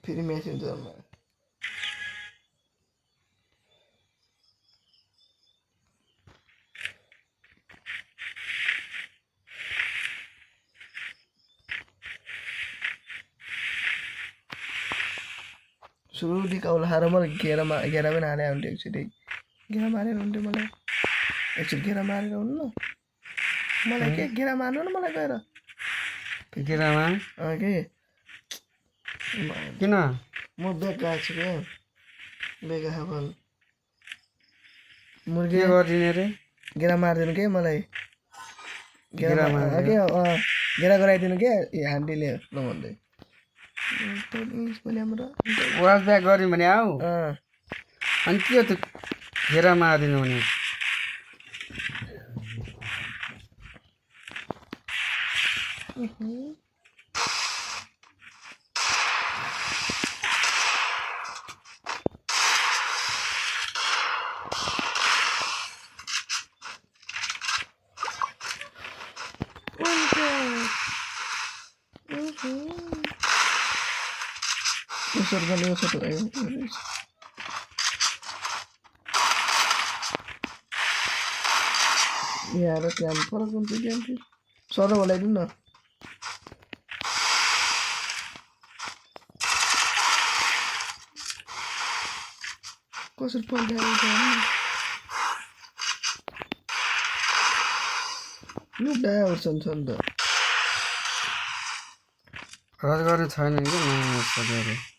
फेरि मेसेन्जरमा सुरुदेखि काउला खाएर मलाई घेरा पनि हाले हुन्थ्यो एकचोटि घेरा मारेर हुन्थ्यो मलाई एकचोटि घेरा मारेर हुन्न मलाई के घेरा मार्नु न मलाई गएर घेरामा के किन म ब्याग गएको छु क्या ब्याग आएको मुर्गी गरिदिने रे घेरा मारिदिनु के मलाई घेरा घेरा गराइदिनु के हान्डीले ल भन्दै वाल ब्याग गर्यो भने आऊ अनि के हो त्यो घेरा मारिदिनु भने यहाँ त्यहाँ फरक हुन्छ गेम सर बोलाइदिनु न कसरी पल्टाएको छ नि त रद गर्ने छैन कि नयाँ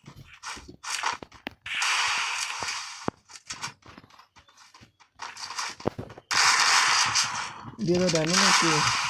दिएर धानु न के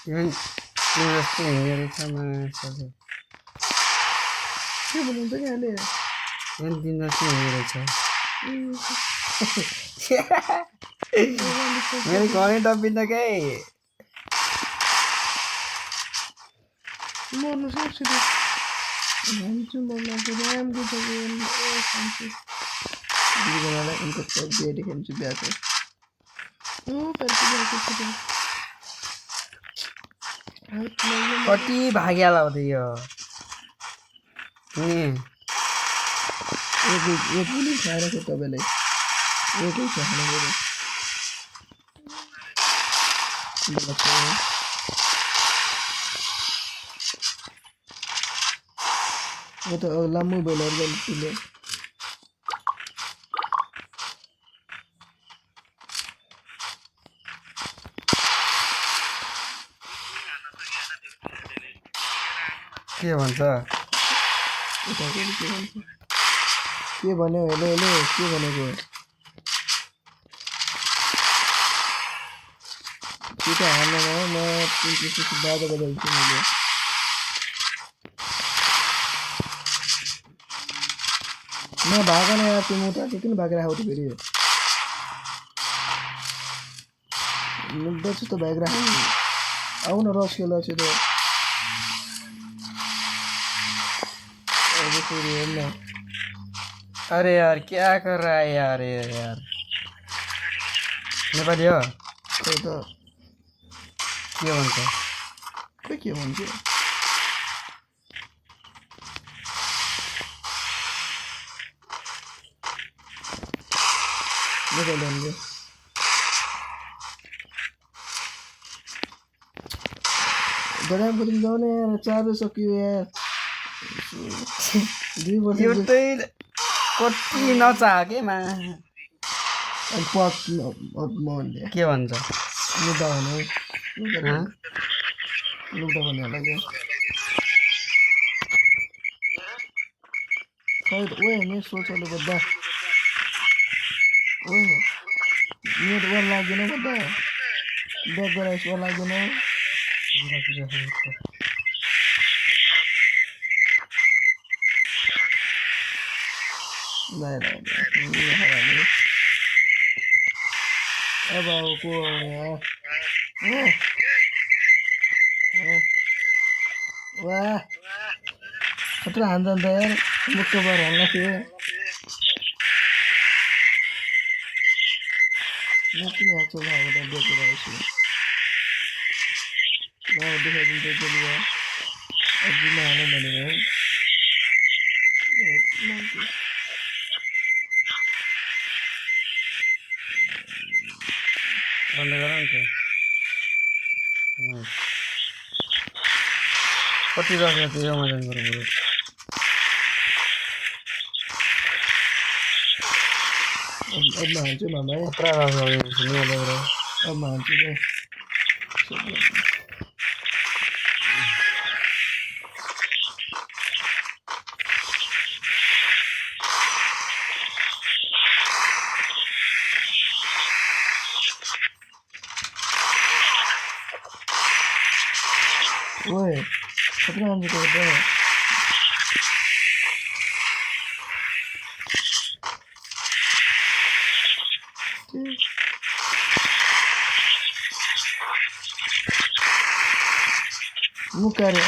के भन्नुहुन्छ कि अहिले मेरो घरै डब्बिन्छ के मर्नु सक्छु भन्छु राम्रो दुईजनालाई उनको बिहारी खेल्छु बिहाको कति भाग्याला हो त यो एक पनि खाएर छ तपाईँलाई एकै छ खानु म त लामो बेलर गर्नु के भन्छ के भन्यो हेलो हेलो के भनेको छिटो हाल्नु म बाजा बजाउँछु मैले म भागन यार त्यो मोटा किन भागेर आउँथ्यो फेरि बच्छु त भागेर आऊ न रस खेला छिटो अरे यार क्या कर रहा है यार ये यार नेपाली हो खै त के भन्छ खोइ के भन्छ निकाल्यो गराम कति जाउने यार चार्ज सक्यो यार 2 वर्ष एउटै कति नचाह के मा अनि पट मले के भन्छ लुटा भने लुटा भन्ने होला क्या खै ओए मेरो सोचले बद्दा ओए मेरो वर लाग्दैन बद्दा ब्याक गराइस वर लाग्दैन अब को वाह खतरा हान्छ नि त यार मुक्क बार हाल्न थियो म किन हाल्छु अब त बेचेर आएछु म देखाइदिन्छ त्यसले अझै हाल्नु भनेर बन्द गर नि त कति राखेको थियो यो मजान बरु अब हाल्छु मामा है खतरा राखेको अब हाल्छु क्या ओए खतरा हान्छ त्यो त मुकारे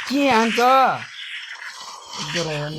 के हान्छ गरायो